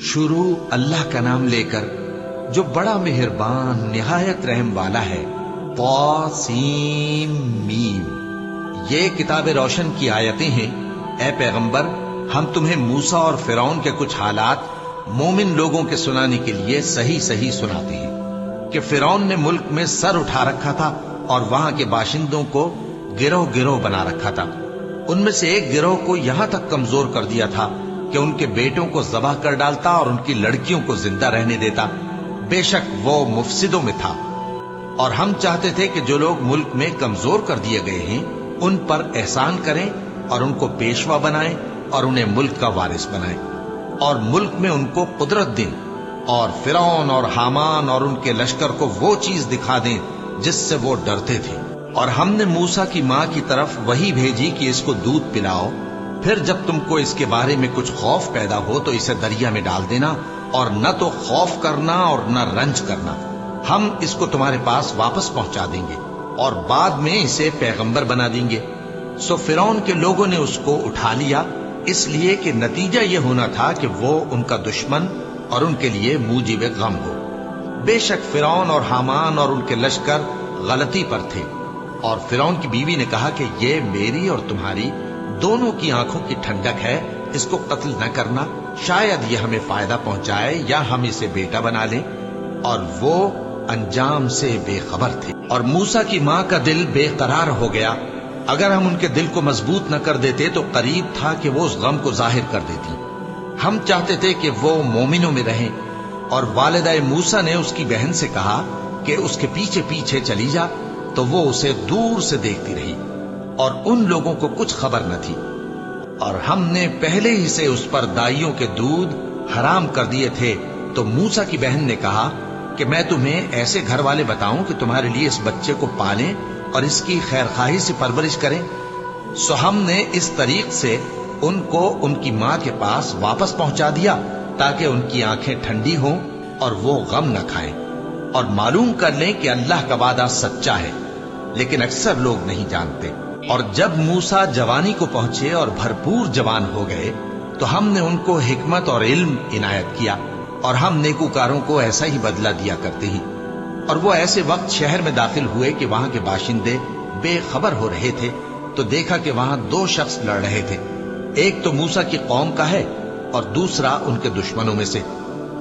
شروع اللہ کا نام لے کر جو بڑا مہربان نہایت رحم والا ہے۔ طاسیم میم۔ یہ کتاب روشن کی آیتیں ہیں۔ اے پیغمبر، ہم تمہیں موسیٰ اور فرعون کے کچھ حالات مومن لوگوں کے سنانے کے لیے صحیح صحیح سناتے ہیں کہ فرعون نے ملک میں سر اٹھا رکھا تھا اور وہاں کے باشندوں کو گروہ گروہ بنا رکھا تھا۔ ان میں سے ایک گروہ کو یہاں تک کمزور کر دیا تھا کہ ان کے بیٹوں کو ذبح کر ڈالتا اور ان کی لڑکیوں کو زندہ رہنے دیتا۔ بے شک وہ مفسدوں میں تھا۔ اور ہم چاہتے تھے کہ جو لوگ ملک میں کمزور کر دیے گئے ہیں ان پر احسان کریں اور ان کو پیشوا بنائیں اور انہیں ملک کا وارث بنائیں اور ملک میں ان کو قدرت دیں اور فرعون اور حامان اور ان کے لشکر کو وہ چیز دکھا دیں جس سے وہ ڈرتے تھے۔ اور ہم نے موسیٰ کی ماں کی طرف وحی بھیجی کہ اس کو دودھ پلاؤ، پھر جب تم کو اس کے بارے میں کچھ خوف پیدا ہو تو اسے دریا میں ڈال دینا، اور نہ تو خوف کرنا اور نہ رنج کرنا، ہم اس کو تمہارے پاس واپس پہنچا دیں گے اور بعد میں اسے پیغمبر بنا دیں گے۔ سو فرعون کے لوگوں نے اس کو اٹھا لیا، اس لیے کہ نتیجہ یہ ہونا تھا کہ وہ ان کا دشمن اور ان کے لیے موجب غم ہو۔ بے شک فرعون اور حامان اور ان کے لشکر غلطی پر تھے۔ اور فرعون کی بیوی نے کہا کہ یہ میری اور تمہاری دونوں کی آنکھوں کی ٹھنڈک ہے، اس کو قتل نہ کرنا، شاید یہ ہمیں فائدہ پہنچائے یا ہم اسے بیٹا بنا لیں۔ اور وہ انجام سے بے خبر تھے۔ اور موسیٰ کی ماں کا دل بے قرار ہو گیا۔ اگر ہم ان کے دل کو مضبوط نہ کر دیتے تو قریب تھا کہ وہ اس غم کو ظاہر کر دیتی۔ ہم چاہتے تھے کہ وہ مومنوں میں رہیں۔ اور والدہ موسیٰ نے اس کی بہن سے کہا کہ اس کے پیچھے پیچھے چلی جا، تو وہ اسے دور سے دیکھتی رہی اور ان لوگوں کو کچھ خبر نہ تھی۔ اور ہم نے پہلے ہی سے اس پر دائیوں کے دودھ حرام کر دیے تھے۔ تو موسیٰ کی بہن نے کہا کہ میں تمہیں ایسے گھر والے بتاؤں کہ تمہارے لیے اس بچے کو پالیں اور اس کی خیرخواہی سے پرورش کریں۔ سو ہم نے اس طریق سے ان کو ان کی ماں کے پاس واپس پہنچا دیا تاکہ ان کی آنکھیں ٹھنڈی ہوں اور وہ غم نہ کھائیں اور معلوم کر لیں کہ اللہ کا وعدہ سچا ہے، لیکن اکثر لوگ نہیں جانتے۔ اور جب موسیٰ جوانی کو پہنچے اور بھرپور جوان ہو گئے تو ہم نے ان کو حکمت اور علم عنایت کیا، اور ہم نیکوکاروں کو ایسا ہی بدلہ دیا کرتے ہیں۔ اور وہ ایسے وقت شہر میں داخل ہوئے کہ وہاں کے باشندے بے خبر ہو رہے تھے، تو دیکھا کہ وہاں دو شخص لڑ رہے تھے، ایک تو موسیٰ کی قوم کا ہے اور دوسرا ان کے دشمنوں میں سے۔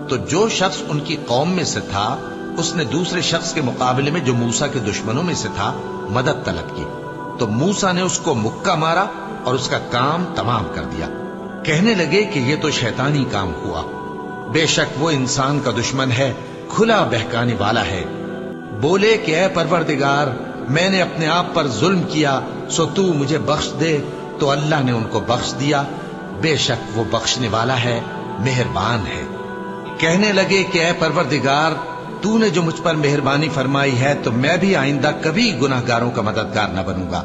تو جو شخص ان کی قوم میں سے تھا اس نے دوسرے شخص کے مقابلے میں جو موسیٰ کے دشمنوں میں سے تھا مدد طلب کی، تو موسیٰ نے اس کو مکہ مارا اور اس کا کام تمام کر دیا۔ کہنے لگے کہ یہ تو شیطانی کام ہوا، بے شک وہ انسان کا دشمن ہے، کھلا بہکانے والا ہے۔ بولے کہ اے پروردگار، میں نے اپنے آپ پر ظلم کیا، سو تو مجھے بخش دے، تو اللہ نے ان کو بخش دیا، بے شک وہ بخشنے والا ہے، مہربان ہے۔ کہنے لگے کہ اے پروردگار، تو نے جو مجھ پر مہربانی فرمائی ہے تو میں بھی آئندہ کبھی گناہگاروں کا مددگار نہ بنوں گا۔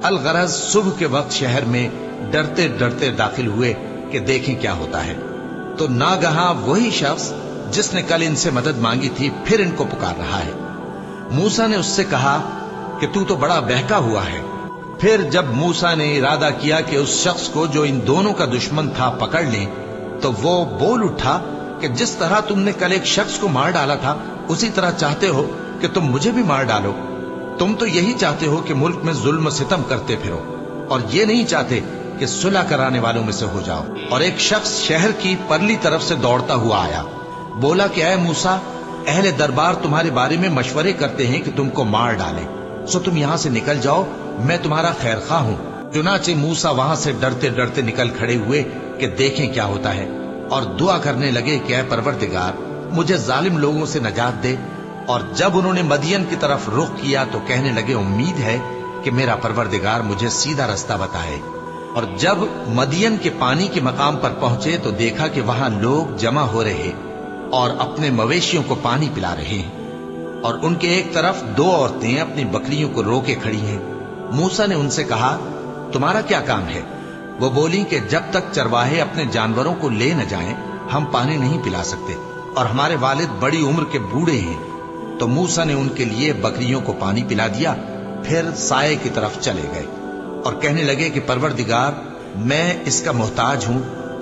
الغرض صبح کے وقت شہر میں ڈرتے ڈرتے داخل ہوئے کہ دیکھیں کیا ہوتا ہے، تو ناگہاں وہی شخص جس نے کل ان سے مدد مانگی تھی پھر ان کو پکار رہا ہے۔ موسیٰ نے اس سے کہا کہ تو بڑا بہکا ہوا ہے۔ پھر جب موسیٰ نے ارادہ کیا کہ اس شخص کو جو ان دونوں کا دشمن تھا پکڑ لیں، تو وہ بول اٹھا کہ جس طرح تم نے کل ایک شخص کو مار ڈالا تھا اسی طرح چاہتے ہو کہ تم مجھے بھی مار ڈالو۔ تم تو یہی چاہتے ہو کہ ملک میں ظلم و ستم کرتے پھرو، اور یہ نہیں چاہتے کہ صلح کرانے والوں میں سے ہو جاؤ۔ اور ایک شخص شہر کی پرلی طرف سے دوڑتا ہوا آیا، بولا کہ اے موسیٰ، اہل دربار تمہارے بارے میں مشورے کرتے ہیں کہ تم کو مار ڈالیں، سو تم یہاں سے نکل جاؤ، میں تمہارا خیر خواہ ہوں۔ چنانچہ موسیٰ وہاں سے ڈرتے ڈرتے نکل کھڑے ہوئے کہ دیکھیں کیا ہوتا ہے، اور دعا کرنے لگے کہ اے پروردگار، مجھے ظالم لوگوں سے نجات دے۔ اور جب انہوں نے مدین کی طرف رخ کیا تو کہنے لگے امید ہے کہ میرا پروردگار مجھے سیدھا رستہ بتائے۔ اور جب مدین کے پانی کے مقام پر پہنچے تو دیکھا کہ وہاں لوگ جمع ہو رہے اور اپنے مویشیوں کو پانی پلا رہے ہیں، اور ان کے ایک طرف دو عورتیں اپنی بکریوں کو روکے کھڑی ہیں۔ موسیٰ نے ان سے کہا تمہارا کیا کام ہے؟ وہ بولی کہ جب تک چرواہے اپنے جانوروں کو لے نہ جائیں ہم پانی نہیں پلا سکتے، اور ہمارے والد بڑی عمر کے بوڑھے ہیں۔ تو موسیٰ نے ان کے لیے بکریوں کو پانی پلا دیا، پھر سائے کی طرف چلے گئے اور کہنے لگے کہ پروردگار، میں اس کا محتاج ہوں،